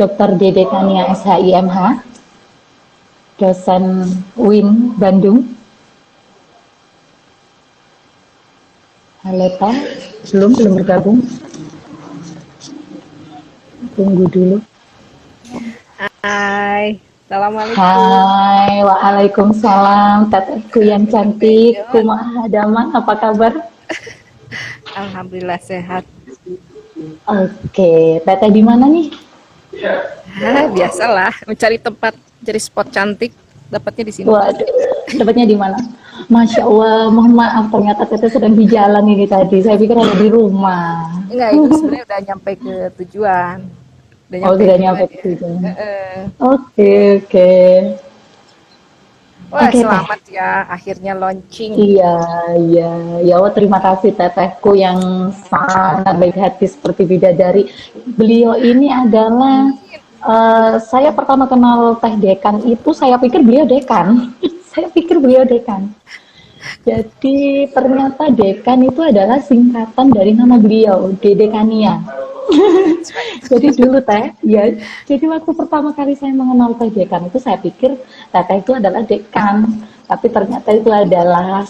Dr. Dede Kania SHIMH, dosen UIN Bandung. Halo Teh, belum bergabung. Tunggu dulu. Hai, Assalamualaikum. Hai, waalaikumsalam. Tetehku yang cantik, kumaha daman, apa kabar? Alhamdulillah sehat. Oke, Teteh di mana nih? Biasalah mencari tempat, cari spot cantik, dapatnya di sini. Waduh, dapatnya di mana? Masya Allah, mohon maaf ternyata Teteh sedang di jalan ini tadi. Saya pikir ada di rumah. Enggak, itu sebenarnya udah nyampe ke tujuan. Udah Oh, nyampe sudah tujuan nyampe ya. ke tujuan. Heeh. Oke, oke. Wah, Oke, Teh. selamat ya, akhirnya launching. Iya, iya. Ya Allah, terima kasih tetehku yang sangat baik hati seperti bidadari. Beliau ini adalah, saya pertama kenal Teh Dekan itu, saya pikir beliau dekan. Saya pikir beliau dekan. Jadi ternyata dekan itu adalah singkatan dari nama beliau, Dede Kania. That's right. Jadi dulu Teh, ya, jadi waktu pertama kali saya mengenal Teh Dekan itu saya pikir Teteh itu adalah dekan, tapi ternyata itu adalah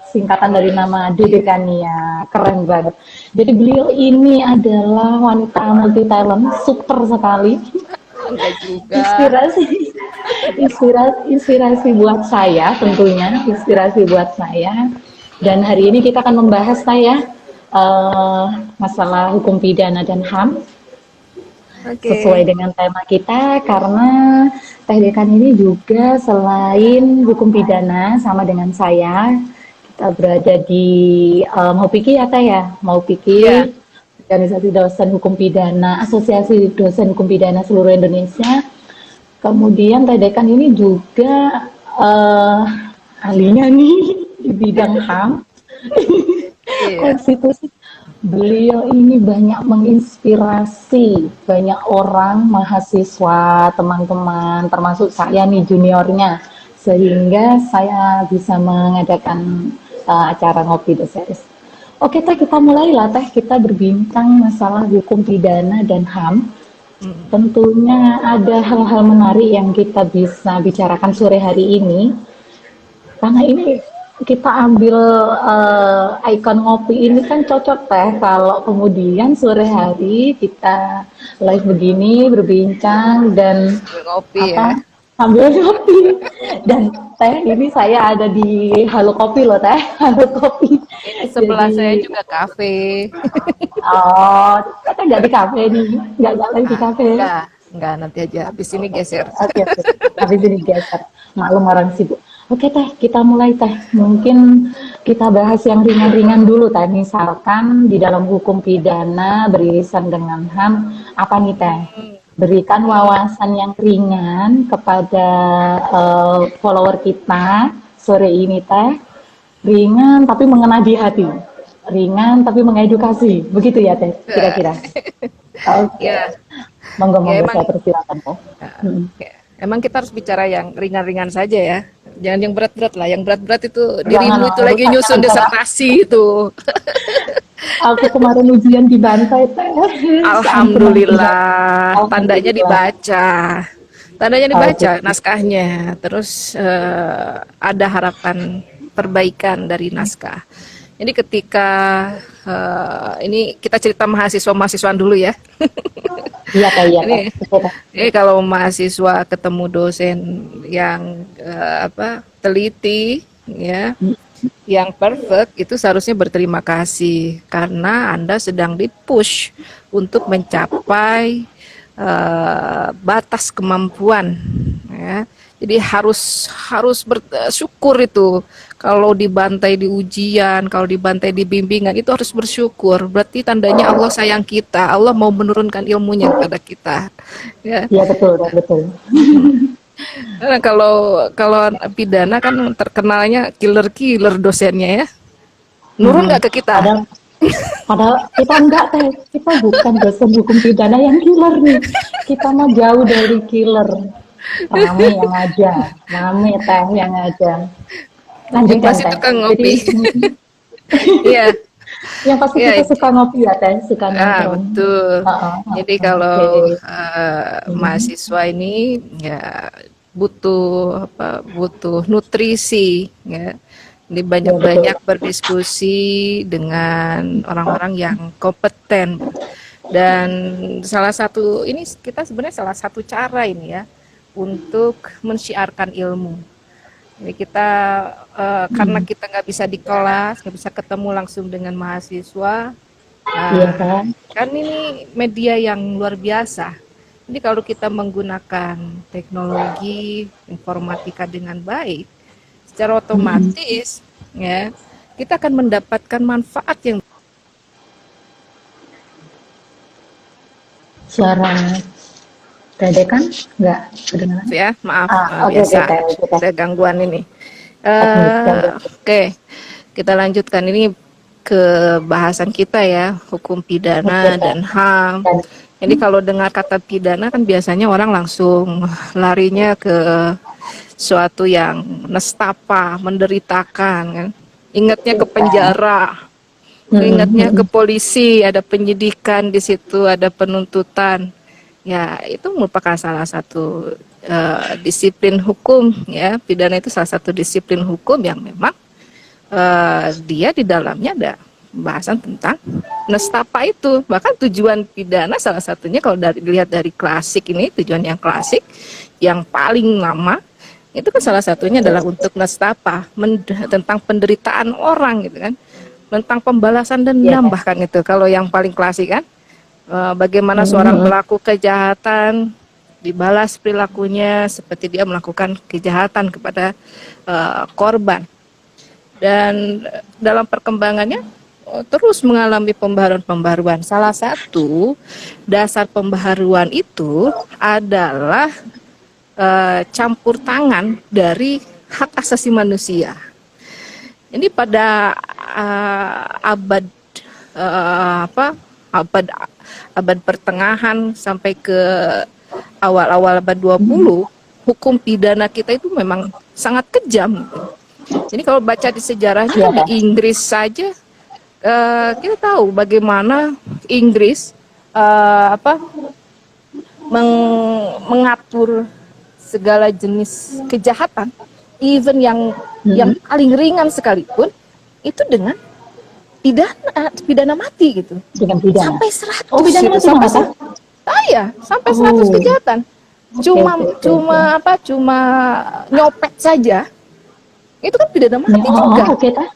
singkatan dari nama Dede Kania. Keren banget. Jadi beliau ini adalah wanita multi talent, super sekali. Enggak juga. Inspirasi, inspirasi buat saya tentunya, inspirasi buat saya. Dan hari ini kita akan membahas saya masalah hukum pidana dan HAM sesuai Oke. dengan tema kita karena Teh Dekan ini juga selain hukum pidana sama dengan saya kita berada di Maupiki ya Teh ya, Ya, Maupiki organisasi dosen hukum pidana, asosiasi dosen hukum pidana seluruh Indonesia. Kemudian Teh Dekan ini juga ahlinya nih di bidang HAM, iya. konstitusi. Beliau ini banyak menginspirasi banyak orang, mahasiswa, teman-teman, termasuk saya nih juniornya, sehingga saya bisa mengadakan acara ngopi the series. Oke Teh, kita mulailah Teh, kita berbincang masalah hukum pidana dan HAM. Mm. Tentunya ada hal-hal menarik yang kita bisa bicarakan sore hari ini. Karena ini kita ambil ikon ngopi ini kan cocok Teh kalau kemudian sore hari kita live begini berbincang dan Ngopi ya. apa sambil ngopi dan Teh ini saya ada di Halo Kopi loh Teh, Halo Kopi. Ini sebelah saya Jadi juga kafe. oh Teteh nggak di kafe nih, nggak lagi di Ah, kafe. enggak, nanti aja. Habis ini geser. Oke, oke. Habis ini geser. Maklum orang sibuk. Oke Teh, kita mulai Teh. Mungkin kita bahas yang ringan-ringan dulu Teh. Misalkan di dalam hukum pidana beririsan dengan HAM, apa nih Teh? Berikan wawasan yang ringan kepada follower kita sore ini Teh. Ringan tapi mengena di hati. Ringan tapi mengedukasi. Begitu ya Teh, kira-kira. Oke. Ya, ya Monggo-monggo emang saya persilakan Teh. Hmm. ya, emang kita harus bicara yang ringan-ringan saja ya. Jangan yang berat-berat lah. Yang berat-berat itu Jangan dirimu itu lagi rusak, nyusun jangan berat. disertasi itu. Aku kemarin ujian di Bantai Teh. Ampun ampun. Alhamdulillah, tandanya Alhamdulillah. dibaca. Tandanya Oke. dibaca naskahnya. Terus ada harapan perbaikan dari naskah. Jadi ketika ini kita cerita mahasiswa-mahasiswaan dulu ya. Iya Teh, iya Teh. Ini Oke, Teh. kalau mahasiswa ketemu dosen yang teliti ya, yang perfect itu seharusnya berterima kasih karena Anda sedang dipush untuk mencapai batas kemampuan ya. Jadi harus harus bersyukur itu. Kalau dibantai di ujian, kalau dibantai di bimbingan itu harus bersyukur. Berarti tandanya Allah sayang kita. Allah mau menurunkan ilmunya kepada kita. Ya. Iya betul, Teh, betul. Karena kalau kalau pidana kan terkenalnya killer-killer dosennya ya. Nurun Mm-mm. nggak ke kita? Padahal, padahal kita enggak Teh. Kita bukan dosen hukum pidana yang killer nih. Kita mah jauh dari killer. Mami yang ngajar, Mami Teh yang ngajar. Yang Lanjutkan pasti Teh. tukang Jadi ngopi. Iya. Yang pasti Ya, kita suka ngopi ya Teh, suka nongkrong. betul. Heeh, Jadi heeh, oke. kalau Mhm. mahasiswa ini ya butuh apa? Butuh nutrisi ya. Jadi Iya betul. banyak-banyak berdiskusi dengan orang-orang yang kompeten. Dan salah satu ini kita sebenarnya salah satu cara ini ya untuk mensyiarkan ilmu. Jadi kita karena Mhm. kita nggak bisa di kelas, nggak bisa ketemu langsung dengan mahasiswa, Iya nah, kan? kan ini media yang luar biasa. Jadi kalau kita menggunakan teknologi informatika dengan baik, secara Mhm. otomatis ya kita akan mendapatkan manfaat yang Suara Dede kan nggak kedengaran? ya, maaf Oke oke biasa Teh, oke Teh. ada gangguan ini. Teknik gangguan. Oke, kita lanjutkan ini ke bahasan kita ya, hukum Oke pidana Teh. dan HAM. Dan Jadi kalau dengar kata pidana kan biasanya orang langsung larinya ke suatu yang nestapa, menderitakan kan. Ingatnya ke kita. penjara, Mhm, ingatnya ke mhm. polisi, ada penyidikan di situ, ada penuntutan. Ya, itu merupakan salah satu disiplin hukum ya. Pidana itu salah satu disiplin hukum yang memang dia di dalamnya ada pembahasan tentang nestapa itu. Bahkan tujuan pidana salah satunya kalau dilihat dari klasik ini, tujuan yang klasik yang paling lama itu kan salah satunya adalah untuk nestapa, tentang penderitaan orang gitu kan, tentang pembalasan Iya dendam Teh. bahkan itu kalau yang paling klasik kan. Bagaimana Mhm, seorang mhm. pelaku kejahatan dibalas perilakunya seperti dia melakukan kejahatan kepada korban. Dan dalam perkembangannya terus mengalami pembaharuan-pembaharuan. Salah satu dasar pembaharuan itu adalah campur tangan dari hak asasi manusia. Ini pada abad apa abad abad pertengahan sampai ke awal-awal abad 20, hukum pidana kita itu memang sangat kejam. Jadi kalau baca di sejarahnya Iya kan di Teh. Inggris saja kita tahu bagaimana Inggris apa mengatur segala jenis kejahatan, even yang Mhm. paling ringan sekalipun itu dengan pidana mati gitu. Dengan pidana. Sampai Oh 100 pidana gitu, masih sampai malah Teh? ya, sampai 100 Oh, kejahatan. oke Cuma oke oke oke. cuma apa? Cuma nyopet saja. Itu kan pidana mati Oh, oh, juga, oke Teh.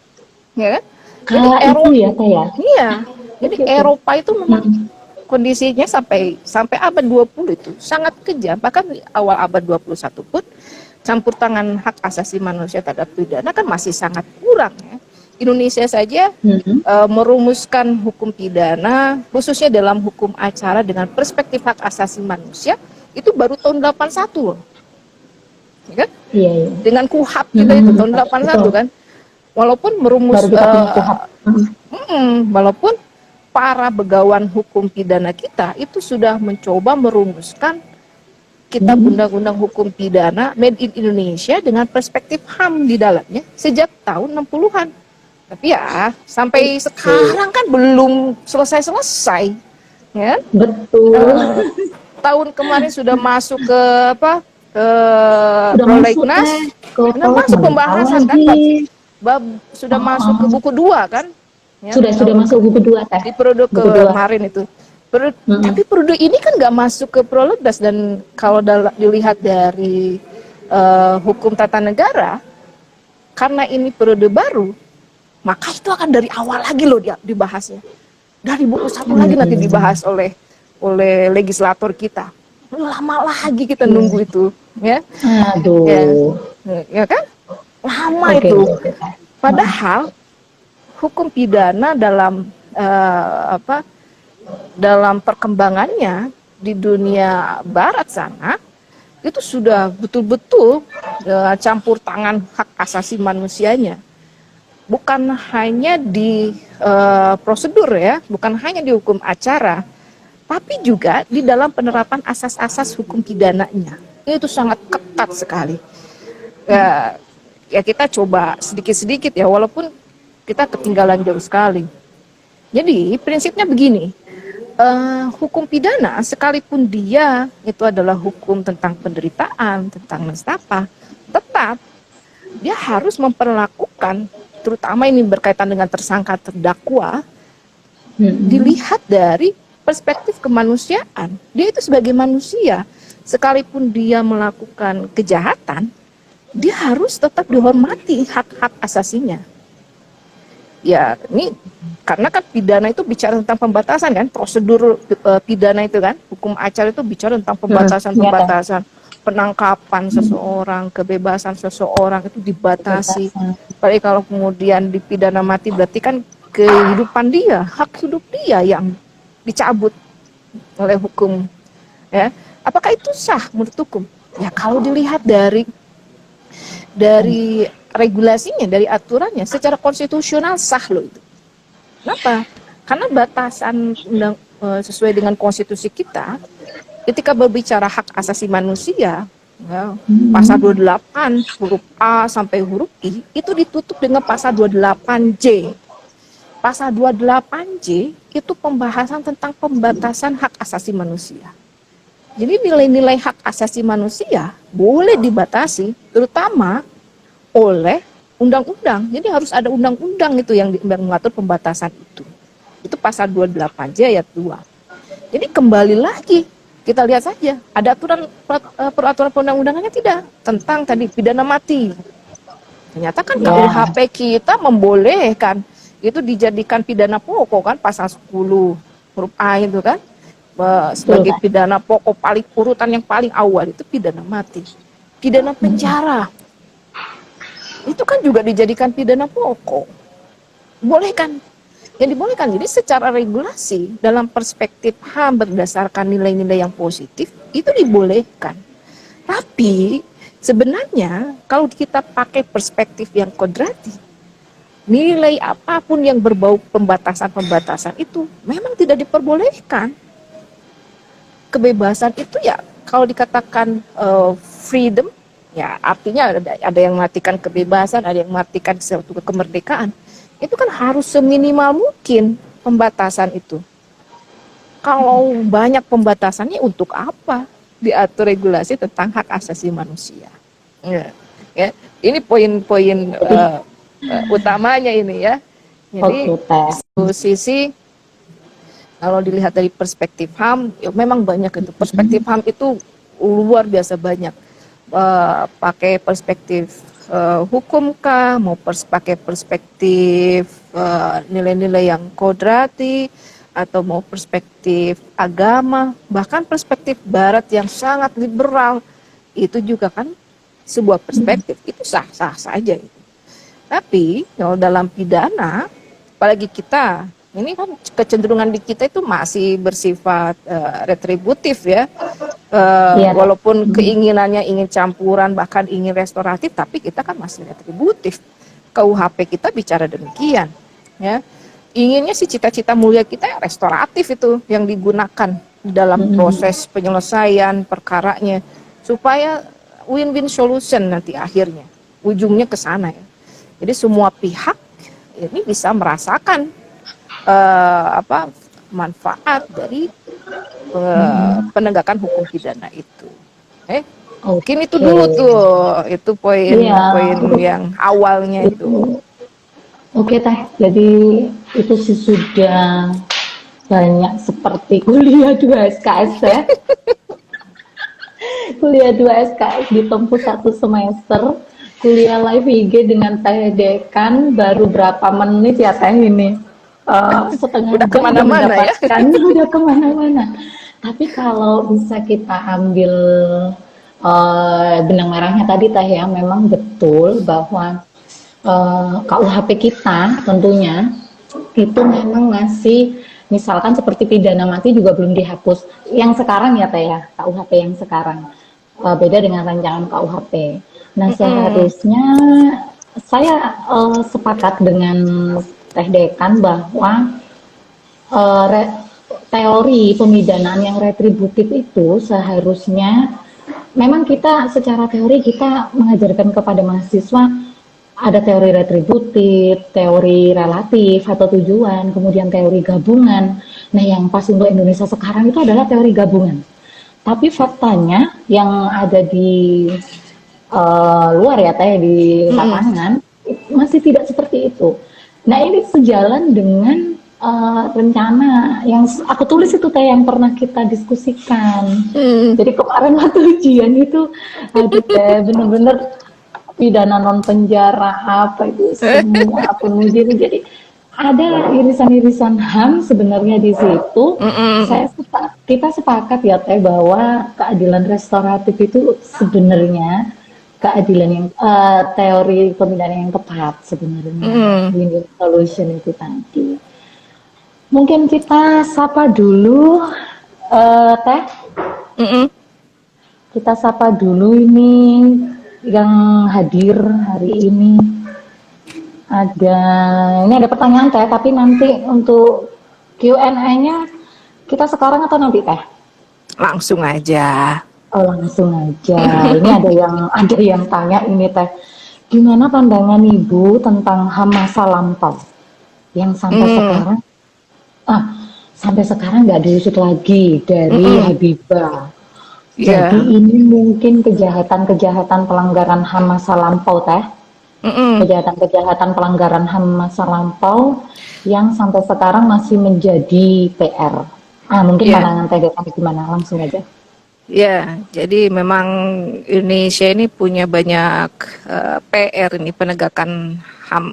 ya kan? Jadi Kala itu ya Teh ya? iya. Jadi Oke oke. Eropa itu memang Mhm. kondisinya sampai sampai abad 20 itu sangat kejam. Bahkan di awal abad 21 pun campur tangan hak asasi manusia terhadap pidana kan masih sangat kurang ya. Indonesia saja Mhm. merumuskan hukum pidana khususnya dalam hukum acara dengan perspektif hak asasi manusia itu baru tahun 81 loh. Ya kan? Iya iya. Dengan KUHAP kita Mhm, itu mhm. tahun Betul. 81 kan. Walaupun Baru merumus kita punya kuhap. Mhm. walaupun para begawan hukum pidana kita itu sudah mencoba merumuskan kitab Mhm. undang-undang hukum pidana made in Indonesia dengan perspektif HAM di dalamnya sejak tahun 60-an. Tapi ya sampai Oke. sekarang kan belum selesai-selesai. Ya. Betul. Eh, tahun kemarin sudah masuk ke apa? Ke Udah masuk Teh prolegnas, ke sudah masuk mental pembahasan kan lagi. bab sudah masuk ke Heeh. buku 2 kan? Ya, Sudah tahun masuk buku 2 Teh. di periode Buku 2. kemarin itu. Tapi Mhm. periode ini kan nggak masuk ke prolegnas dan kalau dilihat dari hukum tata negara, karena ini periode baru, maka itu akan dari awal lagi loh dia dibahasnya. Dari buku 1 lagi nanti Hmm. dibahas oleh legislator kita. Lama lagi kita Oke. nunggu itu, ya. Ya, Aduh. ya kan? Lama Oke itu. oke oke Teh. Heeh. Padahal hukum pidana dalam dalam perkembangannya di dunia barat sana itu sudah betul-betul campur tangan hak asasi manusianya, bukan hanya di prosedur ya, bukan hanya di hukum acara, tapi juga di dalam penerapan asas-asas hukum pidananya. Itu sangat ketat sekali. Ya, ya kita coba sedikit-sedikit ya, walaupun kita ketinggalan jauh sekali. Jadi prinsipnya begini, hukum pidana sekalipun dia itu adalah hukum tentang penderitaan, tentang nestapa, tetap dia harus memperlakukan, terutama ini berkaitan dengan tersangka terdakwa, dilihat dari perspektif kemanusiaan. Dia itu sebagai manusia, sekalipun dia melakukan kejahatan, dia harus tetap dihormati hak-hak asasinya. Ya, ini karena kan pidana itu bicara tentang pembatasan kan, prosedur pidana itu kan, hukum acara itu bicara tentang pembatasan-pembatasan, penangkapan seseorang, kebebasan seseorang itu dibatasi. Tapi kalau kemudian dipidana mati berarti kan kehidupan dia, hak hidup dia yang dicabut oleh hukum. Ya, apakah itu sah menurut hukum? Ya kalau dilihat dari regulasinya, dari aturannya, secara konstitusional sah loh itu. Kenapa? Karena batasan sesuai dengan konstitusi kita, ketika berbicara hak asasi manusia, ya, pasal 28 huruf A sampai huruf I, itu ditutup dengan pasal 28J. Pasal 28J itu pembahasan tentang pembatasan hak asasi manusia. Jadi nilai-nilai hak asasi manusia boleh dibatasi, terutama oleh undang-undang. Jadi harus ada undang-undang itu yang mengatur pembatasan itu. Itu pasal 28J ayat 2. Jadi kembali lagi, kita lihat saja, ada peraturan perundang-undangannya tidak tentang tadi pidana mati. Ternyata kan KUHP kita membolehkan itu dijadikan pidana pokok kan, pasal 10 huruf A itu kan, sebagai pidana pokok paling urutan yang paling awal itu pidana mati. Pidana penjara itu kan juga dijadikan pidana pokok. Boleh kan? Yang dibolehkan. Jadi secara regulasi dalam perspektif HAM berdasarkan nilai-nilai yang positif itu dibolehkan. Tapi sebenarnya kalau kita pakai perspektif yang kodrati, nilai apapun yang berbau pembatasan-pembatasan itu memang tidak diperbolehkan. Kebebasan itu ya kalau dikatakan freedom, ya artinya ada yang mematikan kebebasan, ada yang mematikan suatu kemerdekaan. Itu kan harus seminimal mungkin pembatasan itu. Kalau banyak pembatasannya untuk apa? Diatur regulasi tentang hak asasi manusia. Ya. Ini poin-poin utamanya ini ya. Jadi satu sisi kalau dilihat dari perspektif HAM, ya memang banyak itu. Perspektif HAM itu luar biasa banyak. Pakai perspektif hukum kah, mau pakai perspektif nilai-nilai yang kodrati, atau mau perspektif agama, bahkan perspektif barat yang sangat liberal, itu juga kan sebuah perspektif, itu sah-sah saja. Tapi kalau dalam pidana, apalagi kita, ini kan kecenderungan di kita itu masih bersifat retributif ya. Walaupun keinginannya ingin campuran, bahkan ingin restoratif, tapi kita kan masih retributif. KUHP kita bicara demikian. Ya. Inginnya sih cita-cita mulia kita restoratif itu yang digunakan dalam proses penyelesaian perkaranya. Supaya win-win solution nanti akhirnya. Ujungnya ke sana ya. Jadi semua pihak ini bisa merasakan manfaat dari penegakan hukum pidana itu. Mungkin itu dulu tuh, itu poin yang awalnya itu. Oke Teh, jadi itu sih sudah banyak seperti kuliah 2 SKS ya. Kuliah 2 SKS ditempuh 1 semester, kuliah live IG dengan Teh Dekan baru berapa menit ya Teh ini? Setengah udah kemana-mana ya. Udah kemana-mana. Tapi kalau bisa kita ambil benang merahnya tadi Teh ya, memang betul bahwa KUHP kita tentunya itu memang masih, misalkan seperti pidana mati juga belum dihapus. Yang sekarang ya Teh ya, KUHP yang sekarang beda dengan rancangan KUHP. Nah seharusnya saya sepakat dengan Teh Dekan bahwa teori pemidanaan yang retributif itu seharusnya memang kita secara teori kita mengajarkan kepada mahasiswa ada teori retributif, teori relatif atau tujuan, kemudian teori gabungan. Nah, yang pas untuk Indonesia sekarang itu adalah teori gabungan. Tapi faktanya yang ada di luar ya teh di Mm-mm. lapangan masih tidak seperti itu. Nah, ini sejalan dengan rencana yang aku tulis itu teh yang pernah kita diskusikan. Mm. Jadi kemarin waktu ujian itu, aduh teh bener-bener pidana non penjara apa itu semua penguji itu jadi ada irisan-irisan HAM sebenarnya di situ. Mm-mm. Kita sepakat ya teh bahwa keadilan restoratif itu sebenarnya keadilan yang teori pemindahan yang tepat sebenarnya Mm-mm. win-win solution itu tadi. Mungkin kita sapa dulu teh, Mm-mm. kita sapa dulu ini yang hadir hari ini. Ada, ini ada pertanyaan teh, tapi nanti untuk Q&A-nya kita sekarang atau nanti teh? Langsung aja. Oh, langsung aja. Ini ada yang tanya ini teh. Gimana pandangan Ibu tentang HAM masa lampau yang Mm. ah sampai sekarang nggak diusut lagi dari Mm-mm. Habibah. Jadi Ya. ini mungkin kejahatan-kejahatan pelanggaran HAM masa lampau teh. Mm-mm. Kejahatan-kejahatan pelanggaran HAM masa lampau yang sampai sekarang masih menjadi PR. Mungkin Ya. pandangan Teh Dekan gimana? Langsung aja. Ya, jadi memang Indonesia ini punya banyak PR ini penegakan HAM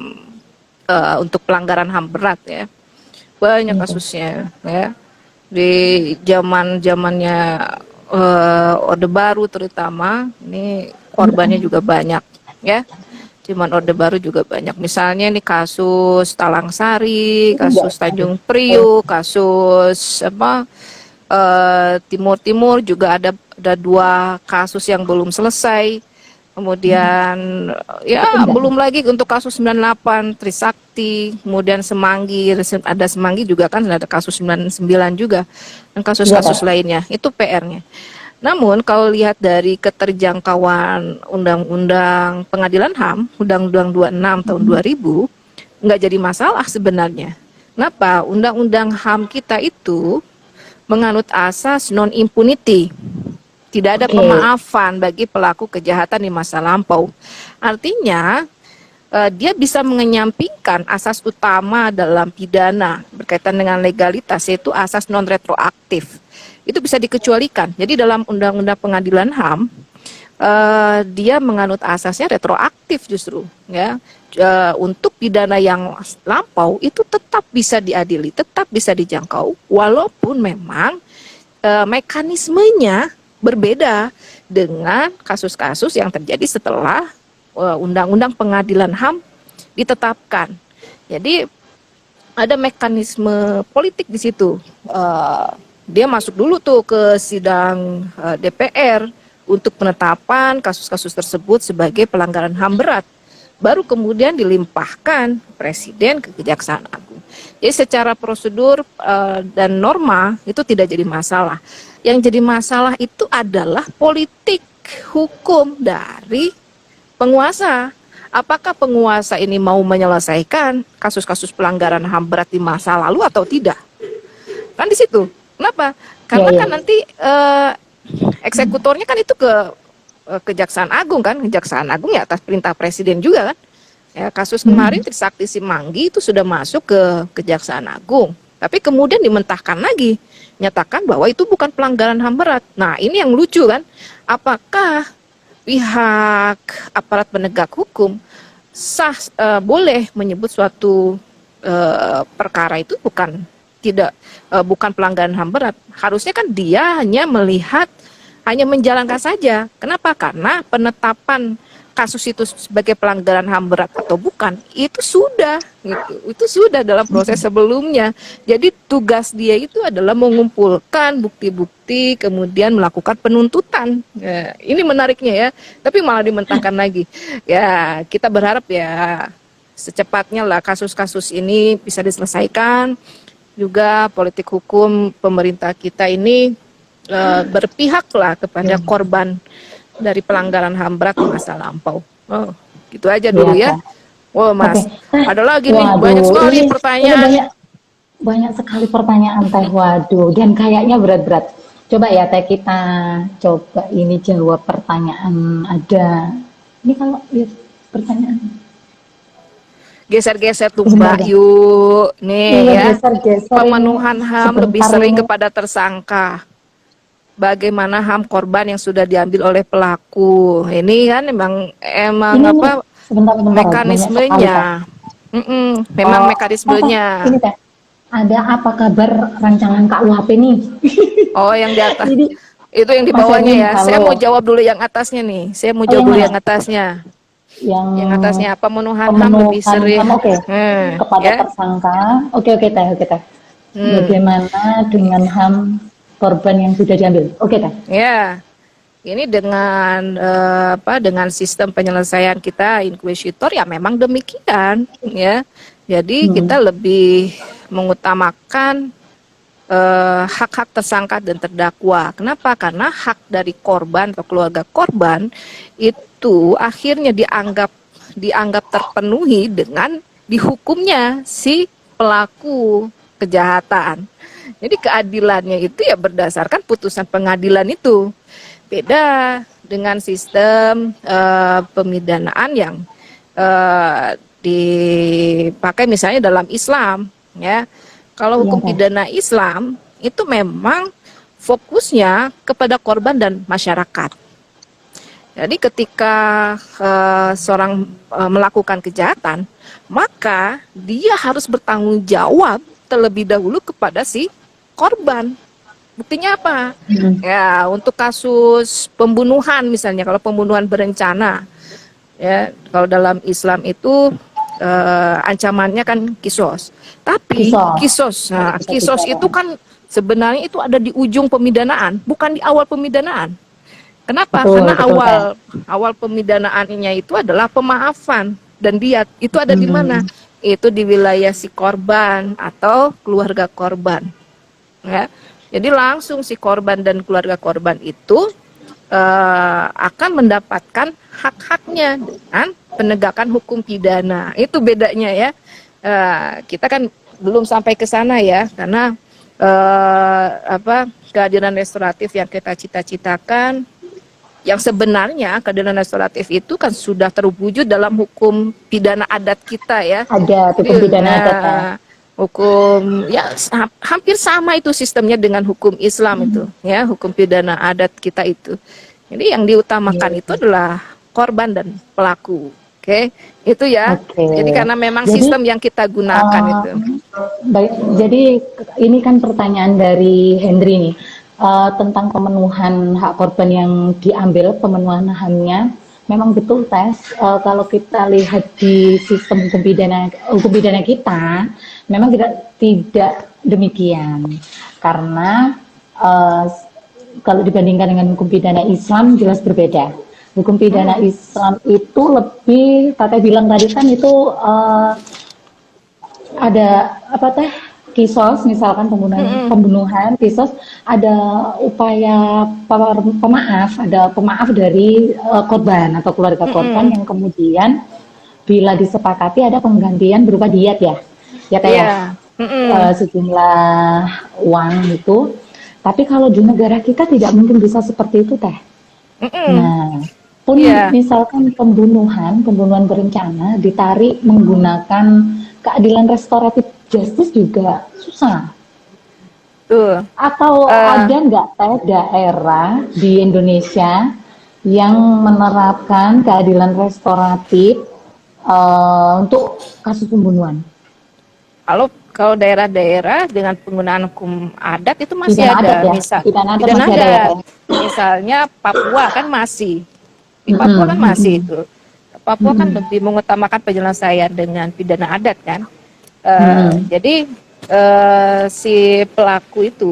untuk pelanggaran HAM berat ya. Banyak Iya, kasusnya ya. Di zamannya Orde Baru terutama ini korbannya juga banyak ya. Cuman Orde Baru juga banyak. Misalnya nih kasus Talang Sari, enggak. kasus Tanjung Priuk, kasus apa Timur juga ada dua kasus yang belum selesai. Kemudian Itu ya enggak. belum lagi untuk kasus 98 Trisakti, kemudian Semanggi, ada Semanggi juga kan ada kasus 99 juga dan Iya, Teh. kasus-kasus lainnya. Itu PR-nya. Namun kalau lihat dari keterjangkauan Undang-Undang Pengadilan HAM, Undang-Undang 26 tahun 2000, nggak jadi masalah sebenarnya. Kenapa? Undang-Undang HAM kita itu menganut asas non-impunity. Tidak ada Oke. pemaafan bagi pelaku kejahatan di masa lampau. Artinya, dia bisa mengenyampingkan asas utama dalam pidana berkaitan dengan legalitas, yaitu asas non-retroaktif. Itu bisa dikecualikan. Jadi dalam Undang-Undang Pengadilan HAM, dia menganut asasnya retroaktif justru. Ya. Untuk pidana yang lampau itu tetap bisa diadili, tetap bisa dijangkau, walaupun memang mekanismenya berbeda dengan kasus-kasus yang terjadi setelah Undang-Undang Pengadilan HAM ditetapkan. Jadi ada mekanisme politik di situ. Dia masuk dulu tuh ke sidang DPR untuk penetapan kasus-kasus tersebut sebagai pelanggaran HAM berat. Baru kemudian dilimpahkan Presiden ke Kejaksaan Agung. Jadi secara prosedur dan norma itu tidak jadi masalah. Yang jadi masalah itu adalah politik hukum dari penguasa. Apakah penguasa ini mau menyelesaikan kasus-kasus pelanggaran HAM berat di masa lalu atau tidak? Kan di situ. Kenapa? Iya, Karena iya. kan nanti eksekutornya kan itu ke Kejaksaan Agung kan. Kejaksaan Agung ya atas perintah Presiden juga kan. Ya, kasus kemarin Trisakti Simanggi itu sudah masuk ke Kejaksaan Agung. Tapi kemudian dimentahkan lagi, nyatakan bahwa itu bukan pelanggaran HAM berat. Nah, ini yang lucu kan? Apakah pihak aparat penegak hukum boleh menyebut suatu perkara itu bukan pelanggaran HAM berat? Harusnya kan dia hanya menjalankan saja. Kenapa? Karena penetapan kasus itu sebagai pelanggaran HAM berat atau bukan itu sudah dalam proses sebelumnya. Jadi tugas dia itu adalah mengumpulkan bukti-bukti kemudian melakukan penuntutan. Ya, ini menariknya ya, tapi malah dimentahkan lagi. Ya, kita berharap ya secepatnya lah kasus-kasus ini bisa diselesaikan. Juga politik hukum pemerintah kita ini berpihaklah kepada korban dari pelanggaran HAM berat di masa lampau. Oh. Gitu aja Iya, dulu ya. Teh. Oh Oke. Mas, Teh, ada lagi nih, banyak waduh, sekali ini pertanyaan. banyak banyak sekali pertanyaan Teh. Waduh, dan kayaknya berat-berat. Coba ya Teh, kita coba ini jawab pertanyaan ada. Ini kalau lihat pertanyaan Geser-geser tuh sebentar Mbak, deh. yuk. Nih Iya, ya, geser-geser ini pemenuhan HAM lebih sebentar sering ini. kepada tersangka. Bagaimana HAM korban yang sudah diambil oleh pelaku. Ini kan emang Ini nih, apa sebentar, banyak sekali Teh. mekanismenya. Memang Oh, Teh, ini mekanismenya. Teh. Ada apa kabar rancangan KUHP nih? Oh, yang di atas. Jadi Itu yang di Mas bawahnya Erwin, ya. Saya mau halo. jawab dulu yang atasnya nih. Saya mau Oh, jawab yang dulu mana? yang atasnya. Yang Yang atasnya pemenuhan HAM lebih pemenuhan sering. HAM, oke, kepada Ya. tersangka. Oke, oke, Teh, oke, Teh. Hmm. Bagaimana dengan HAM korban yang sudah diambil? Oke, Teh. Ya. Ini dengan dengan sistem penyelesaian kita inkuisitor ya memang demikian ya. Jadi kita Hmm. lebih mengutamakan hak-hak tersangka dan terdakwa. Kenapa? Karena hak dari korban atau keluarga korban itu akhirnya dianggap terpenuhi dengan dihukumnya si pelaku kejahatan. Jadi keadilannya itu ya berdasarkan putusan pengadilan itu. Beda dengan sistem pemidanaan yang dipakai misalnya dalam Islam ya. Kalau Iya, hukum Teh. pidana Islam itu memang fokusnya kepada korban dan masyarakat. Jadi ketika seorang melakukan kejahatan, maka dia harus bertanggung jawab terlebih dahulu kepada si korban. Buktinya apa? Hmm. Ya, untuk kasus pembunuhan misalnya, kalau pembunuhan berencana, ya, kalau dalam Islam itu ancamannya kan kisos. Tapi Kisos. Nanti kita kisos bicara. itu kan sebenarnya itu ada di ujung pemidanaan, bukan di awal pemidanaan. Kenapa? Betul, Karena betul, Teh. awal pemidanaannya itu adalah pemaafan dan diat. Itu ada di Hmm. mana? Itu di wilayah si korban atau keluarga korban. Ya. Jadi langsung si korban dan keluarga korban itu akan mendapatkan hak-haknya dengan penegakan hukum pidana. Itu bedanya ya. Kita kan belum sampai ke sana ya, karena keadilan restoratif yang kita cita-citakan, yang sebenarnya keadilan restoratif itu kan sudah terwujud dalam hukum pidana adat kita ya. Ada hukum Jadi, pidana ada, Teh. hukum ya hampir sama itu sistemnya dengan hukum Islam itu ya, hukum pidana adat kita itu. Jadi yang diutamakan itu Iya. adalah korban dan pelaku. Oke, itu ya. Oke. Jadi karena memang Jadi, sistem yang kita gunakan itu. baik, jadi ini kan pertanyaan dari Hendri nih, tentang pemenuhan hak korban yang diambil, pemenuhan HAM-nya. Memang betul Tes, kalau kita lihat di sistem hukum pidana kita, memang tidak demikian. Karena eh, kalau dibandingkan dengan hukum pidana Islam jelas berbeda. Hukum pidana Hmm. Islam itu lebih, Kakak bilang tadi kan itu ada apa Teh, kisos, misalkan Hmm. pembunuhan kisos, ada upaya pemaaf, ada pemaaf dari korban atau keluarga korban Hmm. yang kemudian bila disepakati ada penggantian berupa diat ya, ya Teh ya, Iya. Hmm. sejumlah uang itu. Tapi kalau di negara kita tidak mungkin bisa seperti itu Teh. Hmm. Nah, pun Iya. misalkan pembunuhan berencana ditarik menggunakan keadilan restoratif justice juga susah. Tuh. Atau Eh, ada nggak Teh daerah di Indonesia yang menerapkan keadilan restoratif untuk kasus pembunuhan? kalau daerah-daerah dengan penggunaan hukum adat itu masih Pidana adat ada, ya, pidana adat pidana masih ada ya adat. Teh? Misalnya Papua kan masih, di Papua kan Mm-mm, masih mm-mm, itu. Papua kan mm-mm, lebih mengutamakan penyelesaian dengan pidana adat kan. mm-mm. Jadi si pelaku itu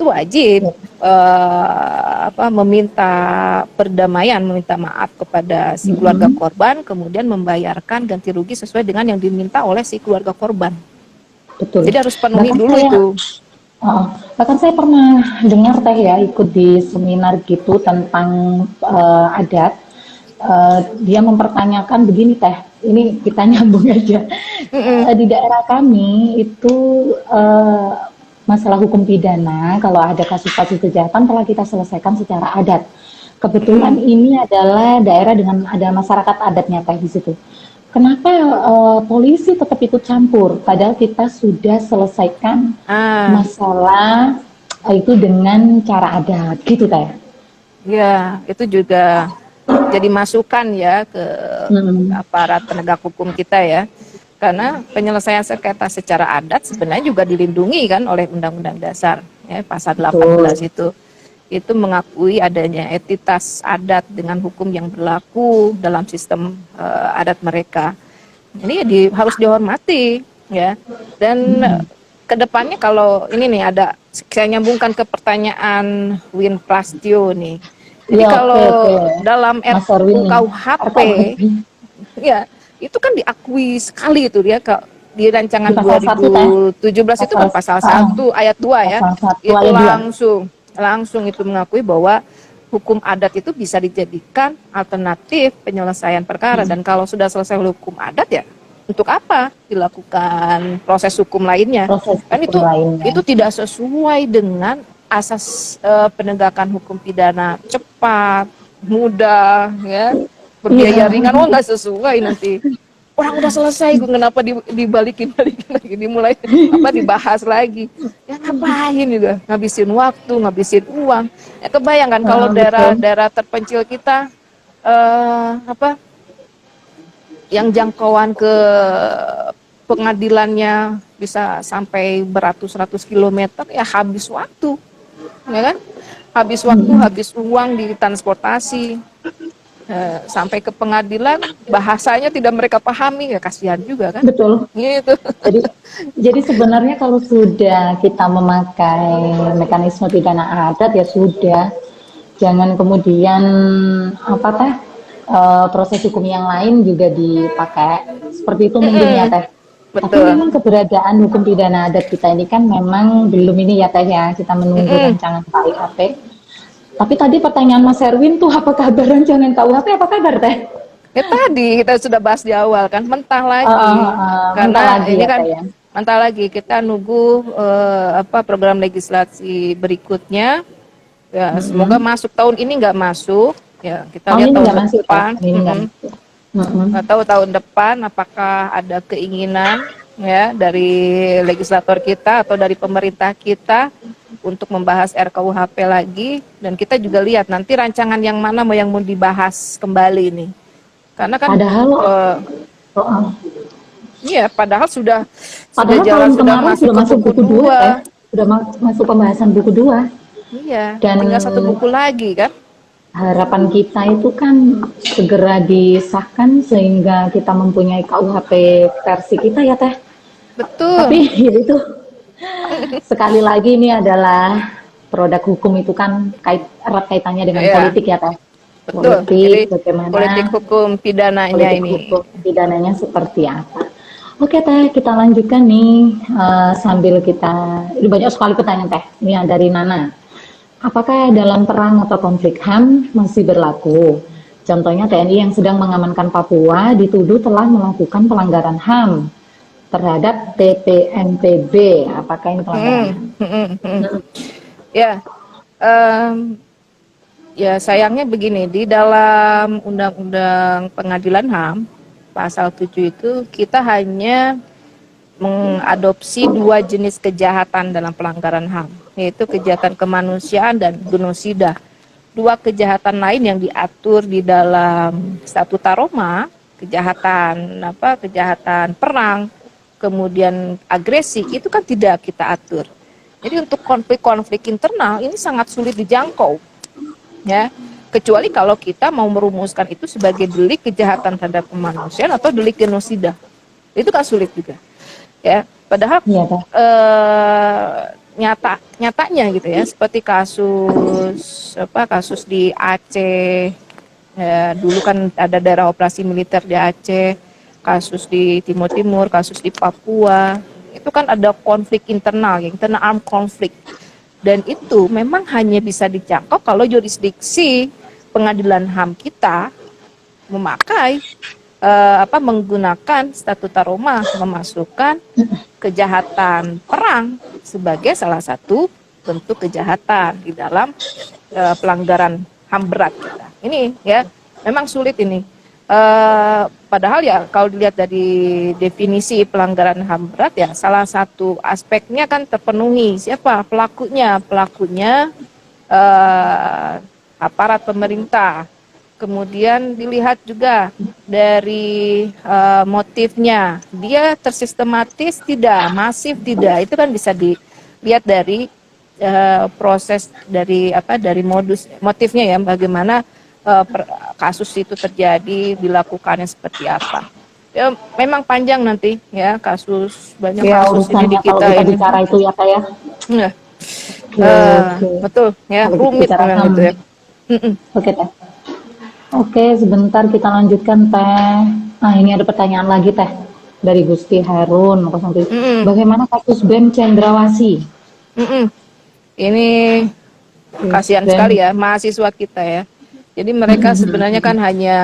wajib Ya. meminta perdamaian, meminta maaf kepada si keluarga Mm-mm. korban, kemudian membayarkan ganti rugi sesuai dengan yang diminta oleh si keluarga korban. Betul. Jadi harus penuhi Bahkan dulu saya itu. Bahkan saya pernah dengar Teh ya, ikut di seminar gitu tentang adat. dia mempertanyakan begini Teh, ini kita nyambung aja. Mm-mm. Di daerah kami itu masalah hukum pidana, kalau ada kasus-kasus kejahatan telah kita selesaikan secara adat. Kebetulan Mm-mm. ini adalah daerah dengan ada masyarakat adatnya Teh di situ. Kenapa polisi tetap ikut campur? Padahal kita sudah selesaikan Ah, masalah itu dengan cara adat, gitu Teh. ya, itu juga jadi masukan ya ke Hmm, aparat penegak hukum kita ya. Karena penyelesaian sengketa secara adat sebenarnya juga dilindungi kan oleh Undang-Undang Dasar ya, pasal 18 betul. itu mengakui adanya entitas adat dengan hukum yang berlaku dalam sistem adat mereka. Ini harus dihormati ya. Dan kedepannya kalau ini nih ada saya nyambungkan ke pertanyaan Win Prastio nih. Jadi Iya, oke, oke. kalau dalam Mas Erwin RUU nih. KUHP RKUHP. ya itu kan diakui sekali itu dia di Di rancangan pasal satu Teh. 2017 itu Pasal kan pasal 1 ayat 2 ya. pasal 1 Itu ayat 2. langsung itu mengakui bahwa hukum adat itu bisa dijadikan alternatif penyelesaian perkara, dan kalau sudah selesai hukum adat ya untuk apa dilakukan proses hukum lainnya, Proses kan hukum lainnya. itu tidak sesuai dengan asas penegakan hukum pidana cepat, mudah ya, berbiaya Iya, ringan. Oh, nggak sesuai nanti orang udah selesai, gue kenapa dibalikin lagi, dimulai apa dibahas lagi, ya ngapain juga ngabisin waktu, ngabisin uang ya. Kebayangkan kalau betul. daerah-daerah terpencil kita apa yang jangkauan ke pengadilannya bisa sampai beratus-ratus kilometer, ya habis waktu ya kan, habis waktu, habis uang di transportasi. Sampai ke pengadilan bahasanya tidak mereka pahami, ya kasihan juga kan Betul. gitu. Jadi jadi sebenarnya kalau sudah kita memakai mekanisme pidana adat ya sudah, jangan kemudian apa Teh, proses hukum yang lain juga dipakai. Seperti itu mungkin ya Teh. Tapi Betul. memang keberadaan hukum pidana adat kita ini kan memang belum ini ya Teh ya, kita menunggu rancangan KUHP. Tapi tadi pertanyaan Mas Erwin tuh apa kabar rancangan KUHP, apa kabar Teh? Ya tadi kita sudah bahas di awal kan, mentah lagi. Mentah Karena lagi ini ya kan Teh ya. mentah lagi, kita nunggu apa program legislasi berikutnya. Ya, semoga masuk tahun ini, nggak masuk. Ya, kita Tahun lihat ini tahun nggak masuk Teh, depan. tahun ini nggak masuk. Nggak tahu tahun depan apakah ada keinginan ya dari legislator kita atau dari pemerintah kita untuk membahas RKUHP lagi, dan kita juga lihat nanti rancangan yang mana yang mau dibahas kembali nih. Karena kan Padahal, oh, iya, padahal sudah padahal jalan, tahun sudah kemarin masuk sudah ke masuk buku buku 2 Teh, 2. sudah masuk pembahasan buku 2. Iya, Dan tinggal satu buku lagi kan. harapan kita itu kan segera disahkan sehingga kita mempunyai KUHP versi kita ya Teh. Tapi Betul. ya itu, sekali lagi ini adalah produk hukum itu kan erat kaitannya dengan Iya, politik ya Teh. betul. Jadi Politik, politik bagaimana hukum pidananya politik ini. hukum pidananya seperti apa. Oke Teh, kita lanjutkan nih sambil kita, ini banyak sekali pertanyaan Teh. Ini yang dari Nana. Apakah dalam perang atau konflik HAM masih berlaku? Contohnya TNI yang sedang mengamankan Papua dituduh telah melakukan pelanggaran HAM terhadap TPNPB. Apakah ini pelanggaran HAM? Ya, em, ya sayangnya begini, di dalam Undang-Undang Pengadilan HAM pasal 7 itu kita hanya mengadopsi 2 jenis kejahatan dalam pelanggaran HAM, yaitu kejahatan kemanusiaan dan genosida. 2 kejahatan lain yang diatur di dalam Statuta Roma, kejahatan kejahatan perang, kemudian agresi, itu kan tidak kita atur. Jadi untuk konflik-konflik internal ini sangat sulit dijangkau, ya. Kecuali kalau kita mau merumuskan itu sebagai delik kejahatan terhadap kemanusiaan atau delik genosida, itu kan sulit juga, ya. Padahal Iya, Teh. nyatanya gitu ya, seperti kasus di Aceh, ya, dulu kan ada daerah operasi militer di Aceh, kasus di Timur Timur, kasus di Papua, itu kan ada konflik internal, internal armed conflict, dan itu memang hanya bisa dijangkau kalau jurisdiksi pengadilan HAM kita memakai menggunakan Statuta Roma, memasukkan kejahatan perang sebagai salah satu bentuk kejahatan di dalam pelanggaran HAM berat kita. Ini ya memang sulit ini. Padahal ya kalau dilihat dari definisi pelanggaran HAM berat ya salah satu aspeknya kan terpenuhi. Siapa pelakunya? Pelakunya aparat pemerintah. Kemudian dilihat juga dari motifnya, dia tersistematis tidak, masif tidak, itu kan bisa dilihat dari proses dari modus motifnya ya, bagaimana kasus itu terjadi, dilakukannya seperti apa. Ya, memang panjang nanti ya kasus, banyak Ya, kasus ini di urusannya kita kalau kita ini. bicara itu ya Kak ya. Nah, Oke. betul ya, Kalau kita rumit bicara memang HAM. itu ya. Oke Teh. Oke, sebentar kita lanjutkan Teh. Nah, ini ada pertanyaan lagi Teh dari Gusti Harun 07. Mm-mm. Bagaimana kasus BEM Cendrawasih? Mm-mm. Ini kasihan BEM sekali ya mahasiswa kita ya. Jadi mereka sebenarnya kan hanya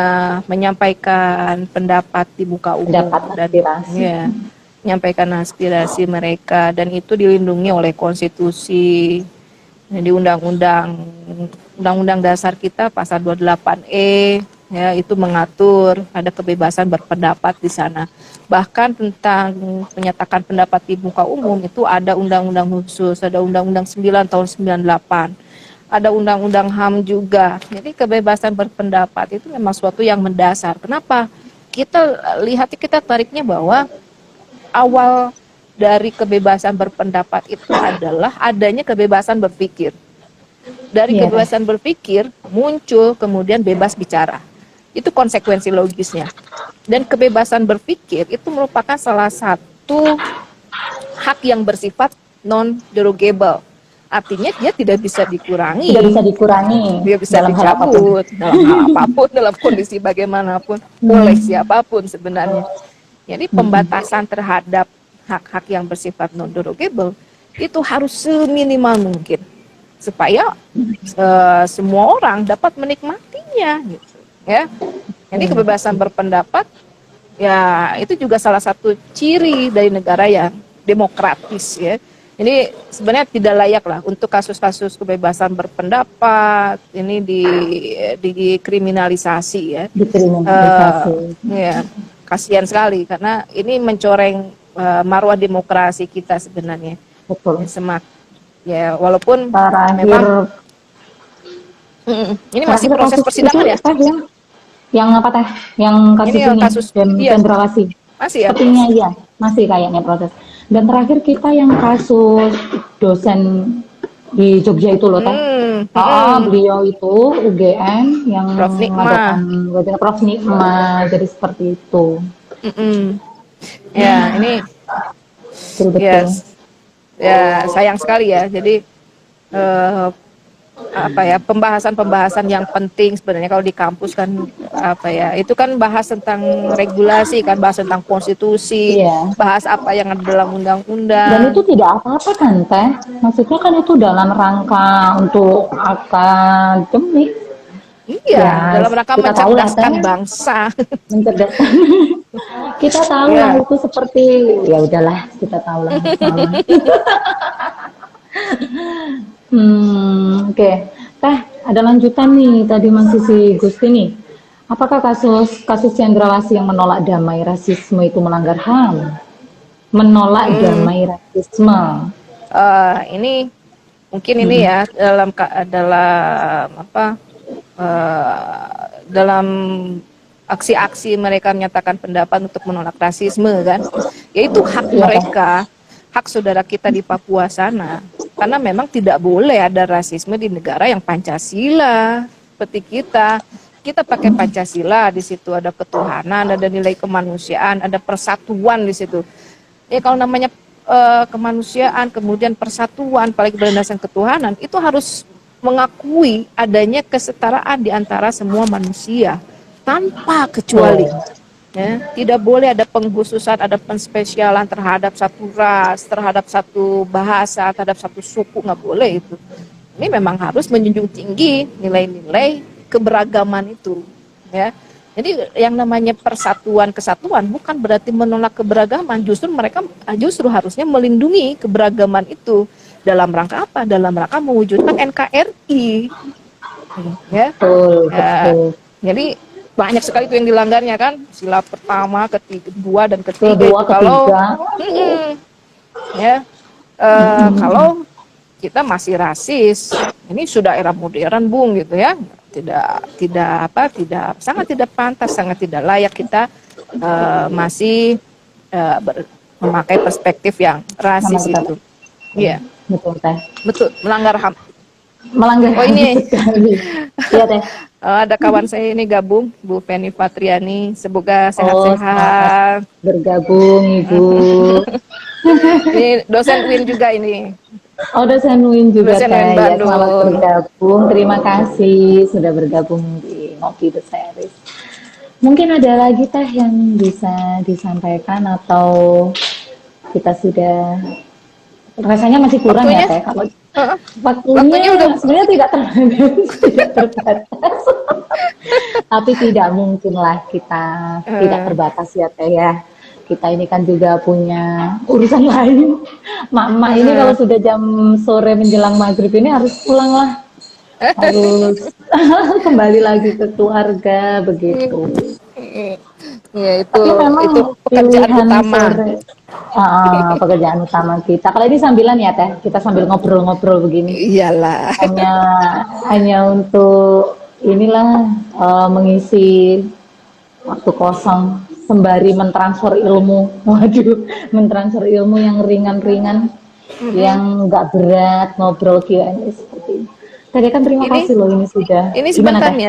menyampaikan pendapat di muka umum dapat dan aspirasi. ya menyampaikan aspirasi mereka, dan itu dilindungi oleh konstitusi, di undang-undang dasar kita pasal 28E ya, itu mengatur ada kebebasan berpendapat di sana. Bahkan tentang menyatakan pendapat di muka umum itu ada undang-undang khusus, ada undang-undang 9 tahun 98. Ada undang-undang HAM juga. Jadi kebebasan berpendapat itu memang suatu yang mendasar. Kenapa? Kita tariknya bahwa awal dari kebebasan berpendapat itu adalah adanya kebebasan berpikir. Dari Iya, Teh. kebebasan berpikir muncul kemudian bebas bicara. Itu konsekuensi logisnya. Dan kebebasan berpikir itu merupakan salah satu hak yang bersifat non-derogable. Artinya dia tidak bisa dikurangi, Tidak bisa dikurangi dia bisa dalam hal apapun. dicabut dalam hal apapun, dalam kondisi bagaimanapun, oleh siapapun sebenarnya. Jadi pembatasan terhadap hak-hak yang bersifat non-derogable itu harus seminimal mungkin supaya semua orang dapat menikmatinya gitu ya. Jadi kebebasan berpendapat ya itu juga salah satu ciri dari negara yang demokratis ya. Jadi sebenarnya tidak layak lah untuk kasus-kasus kebebasan berpendapat ini dikriminalisasi ya. Dikriminalisasi. Ya, kasihan sekali karena ini mencoreng marwah demokrasi kita sebenarnya. Betul. Ya walaupun Terakhir memang ini masih terakhir proses kasus persidangan itu, ya. Teh, yang apa Teh? Yang kasus Ini yang ini kasus BEM iya, Cendrawasih. masih ya. Sepertinya iya, masih kayaknya proses. Dan terakhir kita yang kasus dosen di Jogja itu loh Teh. Beliau itu UGM yang Prof. Nikma. mengadakan webinar Prof. Nikma, jadi seperti itu. Ya, ini Betul-betul. yes. Ya sayang sekali ya. Jadi pembahasan-pembahasan yang penting sebenarnya kalau di kampus kan itu kan bahas tentang regulasi, kan bahas tentang konstitusi, Iya. bahas apa yang ada dalam Dan undang-undang. itu tidak apa-apa kan Teh? Maksudnya kan itu dalam rangka untuk akademik. Iya, Ya, dalam rangka kita tahu lah, mencerdaskan Teh. bangsa. Mencerdaskan. Kita tahu Iya. lah itu seperti, ya udahlah kita tahu lah. Salah. Oke. Teh, ada lanjutan nih tadi masih si Gusti nih. Apakah kasus Cendrawasih yang menolak damai rasisme itu melanggar HAM? Menolak damai rasisme. Ini mungkin ini ya dalam aksi-aksi mereka menyatakan pendapat untuk menolak rasisme kan, yaitu hak mereka, hak saudara kita di Papua sana, karena memang tidak boleh ada rasisme di negara yang Pancasila seperti kita pakai Pancasila, di situ ada ketuhanan, ada nilai kemanusiaan, ada persatuan di situ. Ya kalau namanya kemanusiaan, kemudian persatuan, apalagi berdasarkan ketuhanan, itu harus mengakui adanya kesetaraan di antara semua manusia tanpa kecuali. Ya, tidak boleh ada pengkhususan, ada penspesialan terhadap satu ras, terhadap satu bahasa, terhadap satu suku, nggak boleh itu. Ini memang harus menjunjung tinggi nilai-nilai keberagaman itu. Ya, Jadi yang namanya persatuan kesatuan bukan berarti menolak keberagaman, justru mereka justru harusnya melindungi keberagaman itu dalam rangka apa? Dalam rangka mewujudkan NKRI, ya. Betul, Ya, betul. jadi banyak sekali itu yang dilanggarnya kan, sila pertama, ketiga, kedua dan ketiga Kedua, itu kalau ketiga. ya Mm-mm. kalau kita masih rasis, ini sudah era modern Bung gitu ya, tidak sangat tidak pantas, sangat tidak layak kita masih memakai perspektif yang Sama rasis kita. itu. Iya, Betul, Teh. betul, melanggar HAM. Melanggar Oh HAM ini sekali. Iya, Teh. ada kawan saya ini gabung, Bu Feni Patriani, semoga Oh, selamat sehat-sehat. bergabung, Ibu. Ini dosen UIN juga ini, Oh, dosen UIN juga, dosen UIN Teh. Ya, selamat Bandung. bergabung. Terima kasih sudah bergabung di Ngopi The Series. Mungkin ada lagi, Teh, yang bisa disampaikan atau kita sudah rasanya masih kurang ya, Waktunya, Teh. Kalau uh, waktunya waktunya udah. sebenarnya tidak terbatas, tidak terbatas. Tapi tidak mungkinlah kita tidak Uh, terbatas ya, Teh ya. Kita ini kan juga punya urusan lain. Mak-mak ini kalau uh, sudah jam sore menjelang maghrib ini harus pulang lah, harus kembali lagi ke keluarga begitu. ya Tapi itu memang pekerjaan pilihan utama. sore pekerjaan utama kita. Kalau ini sambilan ya, Teh, kita sambil ngobrol-ngobrol begini. Iyalah. Hanya hanya untuk inilah mengisi waktu kosong sembari mentransfer ilmu. Waduh, mentransfer ilmu yang ringan-ringan, yang nggak berat, ngobrol Q&A seperti ini. Tadi kan terima Ini kasih loh, ini sudah. ini Gimana, sebentar Teh? nih,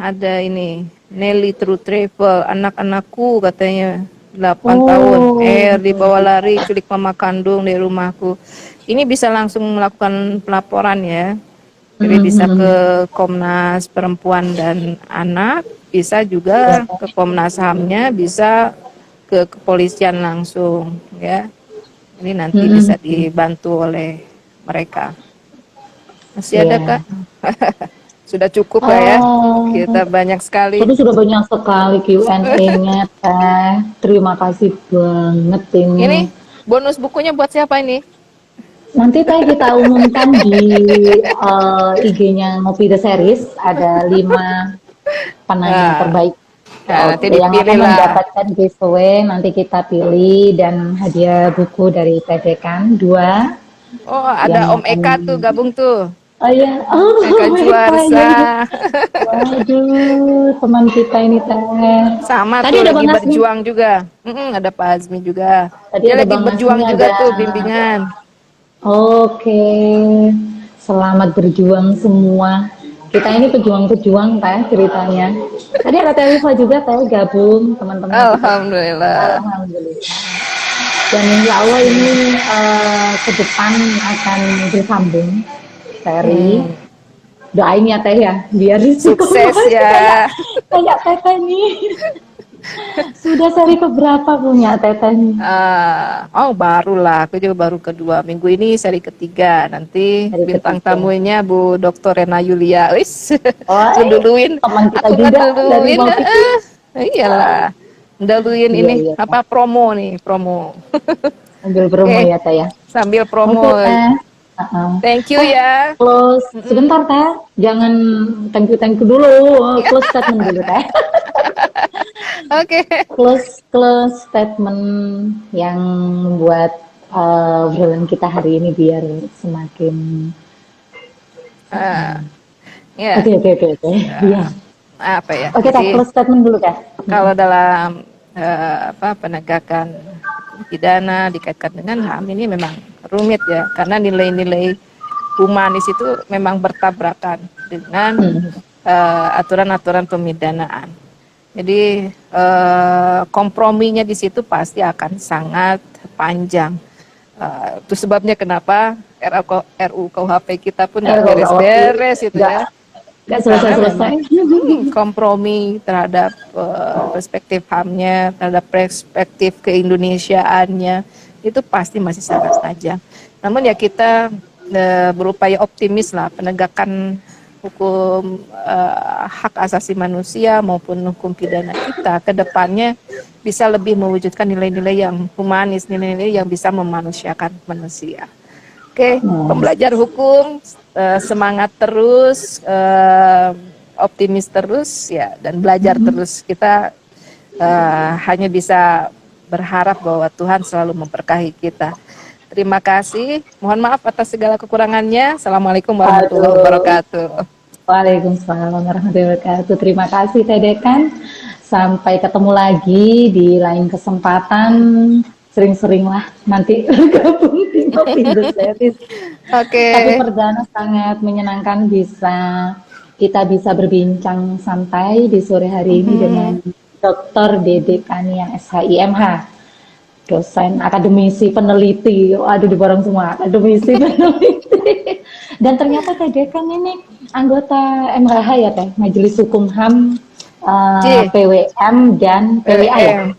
ada ini Nelly True Travel, anak-anakku katanya 8 tahun, Oh, dibawa lari culik mama kandung dari rumahku. Ini bisa langsung melakukan pelaporan ya. Jadi bisa mhm. ke Komnas Perempuan dan Anak, bisa Ya, juga ke Teh. Komnas HAM-nya, bisa ke kepolisian langsung ya. Ini nanti bisa Mhm. dibantu oleh mereka. Masih ada Kak? Iya. Sudah cukup lah ya. Oh, Kita banyak sekali. tapi sudah banyak sekali Q&A-nya, Teh. Terima kasih banget Ini ini. bonus bukunya buat siapa ini? Nanti, Teh, kita umumkan di IG-nya Ngopi The Series, ada 5 penanya Nah, terbaik. nanti Oke, yang dipilih akan lah. mendapatkan giveaway nanti kita pilih dan hadiah buku dari Teh Dekan 2 Oh, yang ada Om akan. Eka tuh gabung tuh. Oh ya, Eka oh mereka ya, Juarsa. ya. Waduh, teman kita ini, Teh. Sama Tadi tuh ada lagi Bang Asmi. berjuang juga. Ada Pak Azmi juga. Tadi Dia ada lagi Bang berjuang Asmi, juga ada. tuh bimbingan. Oke, selamat berjuang semua. Kita ini pejuang-pejuang, Teh, ceritanya. Tadi ada Teh Wifa juga, Teh, gabung teman-teman kita. Alhamdulillah. Alhamdulillah. Dan insya Allah ini ke depan akan bersambung, seri. Hmm, Doain ya, Teh ya, biar sukses istiqomah kayak ya. kayak Teteh nih. Sudah seri keberapa punya Teteh nih? Oh barulah, aku juga baru kedua. Minggu ini seri ketiga. Nanti Seri bintang ketiga. tamunya Bu Dr. Rena Yulia. Wis, Oh, ngeduluin. teman kita Aku juga dari ngeduluin. Ngopi Tips. Iyalah, ngeduluin Iya, ini iya, Teh. apa promo nih, promo. Ambil promo Oke, ya, Teh ya. sambil Oke, promo. Teh. Uh-uh. Thank you Teh, ya. close. Mm-mm. Sebentar, Teh. Jangan thank you dulu. Close statement dulu, Teh. Oke. Close statement yang membuat obrolan kita hari ini biar semakin. Ah, ya, Oke, oke, oke, oke. Iya. apa ya? Oke, Teh, Jadi close statement dulu, Teh. kalau dalam penegakan pidana dikaitkan dengan HAM ini memang rumit ya, karena nilai-nilai humanis itu memang bertabrakan dengan Hmm. aturan-aturan pemidanaan. Jadi komprominya di situ pasti akan sangat panjang. Itu sebabnya kenapa RUU KUHP kita pun nggak beres-beres itu Nggak, ya. nggak Karena memang selesai-selesai. kompromi terhadap perspektif HAM-nya, terhadap perspektif keindonesiaannya itu pasti masih sangat tajam. Namun ya kita berupaya optimis lah penegakan hukum hak asasi manusia maupun hukum pidana kita ke depannya bisa lebih mewujudkan nilai-nilai yang humanis, nilai-nilai yang bisa memanusiakan manusia. Oke, pembelajar hukum semangat terus, optimis terus ya, dan belajar terus. Kita hanya bisa berharap bahwa Tuhan selalu memberkahi kita. Terima kasih. Mohon maaf atas segala kekurangannya. Assalamualaikum warahmatullahi wabarakatuh. Waalaikumsalam warahmatullahi wabarakatuh. Terima kasih Teh Dekan. Sampai ketemu lagi di lain kesempatan. Sering-seringlah nanti gabung di Ngopi The Series. Oke. Tapi perdana sangat menyenangkan kita bisa berbincang santai di sore hari ini dengan Dr. Dede Kania SHIMH, dosen, akademisi, peneliti. Aduh, di bareng semua akademisi, peneliti. Dan ternyata Teh Dekan ini anggota MHH ya Teh, Majelis Hukum HAM, PWM dan PWA ya.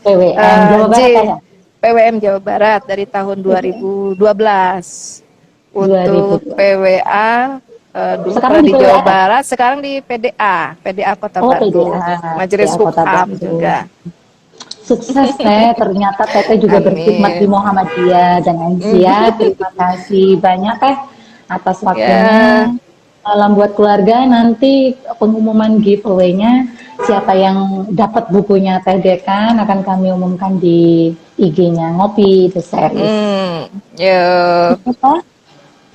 PWM Jawa Barat ya. PWM Jawa Barat dari tahun 2012. Untuk PWA dulu pernah di Jawa Barat, sekarang di PDA Kota Bandung. Majelis Hukum juga. Sukses Teh, ternyata Teteh juga berkhidmat di Muhammadiyah dan Aisyah. Terima kasih banyak Teh atas waktunya. Salam buat keluarga, nanti pengumuman giveaway-nya siapa yang dapat bukunya Teh Dekan akan kami umumkan di IG-nya Ngopi The Series.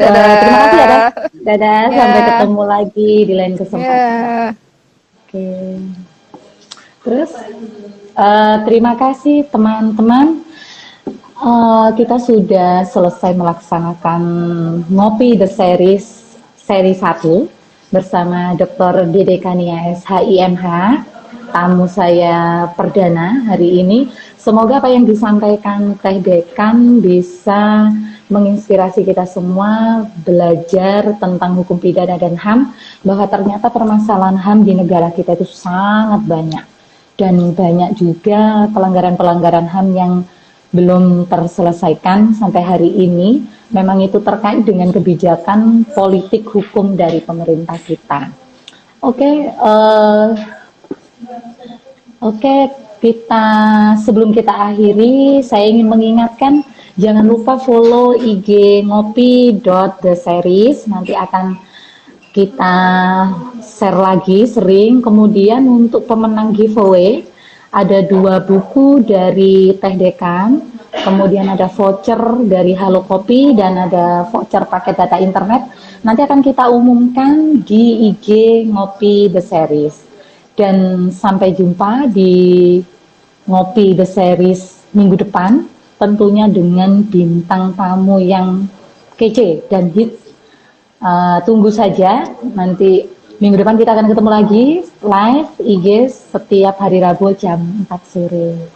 Terima kasih ya Teh. Dadah, sampai ketemu lagi di lain kesempatan. Oke. Terus terima kasih teman-teman. Kita sudah selesai melaksanakan Ngopi The Series seri 1 bersama Dr. Dede Kania SHIMH, tamu saya perdana hari ini. Semoga apa yang disampaikan Teh Dekan bisa menginspirasi kita semua belajar tentang hukum pidana dan HAM, bahwa ternyata permasalahan HAM di negara kita itu sangat banyak. Dan banyak juga pelanggaran-pelanggaran HAM yang belum terselesaikan sampai hari ini. Memang itu terkait dengan kebijakan politik hukum dari pemerintah kita. Oke, sebelum kita akhiri, saya ingin mengingatkan jangan lupa follow IG ngopi.theseries. Nanti akan kita share lagi sering. Kemudian untuk pemenang giveaway ada 2 buku dari Teh Dekan, kemudian ada voucher dari Halo Kopi, dan ada voucher paket data internet. Nanti akan kita umumkan di IG Ngopi The Series. Dan sampai jumpa di Ngopi The Series minggu depan, tentunya dengan bintang tamu yang kece dan hits. Tunggu saja, nanti minggu depan kita akan ketemu lagi live IG setiap hari Rabu jam 4 sore.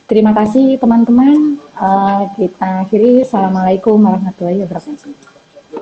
Terima kasih teman-teman. Kita akhiri. Assalamualaikum warahmatullahi wabarakatuh.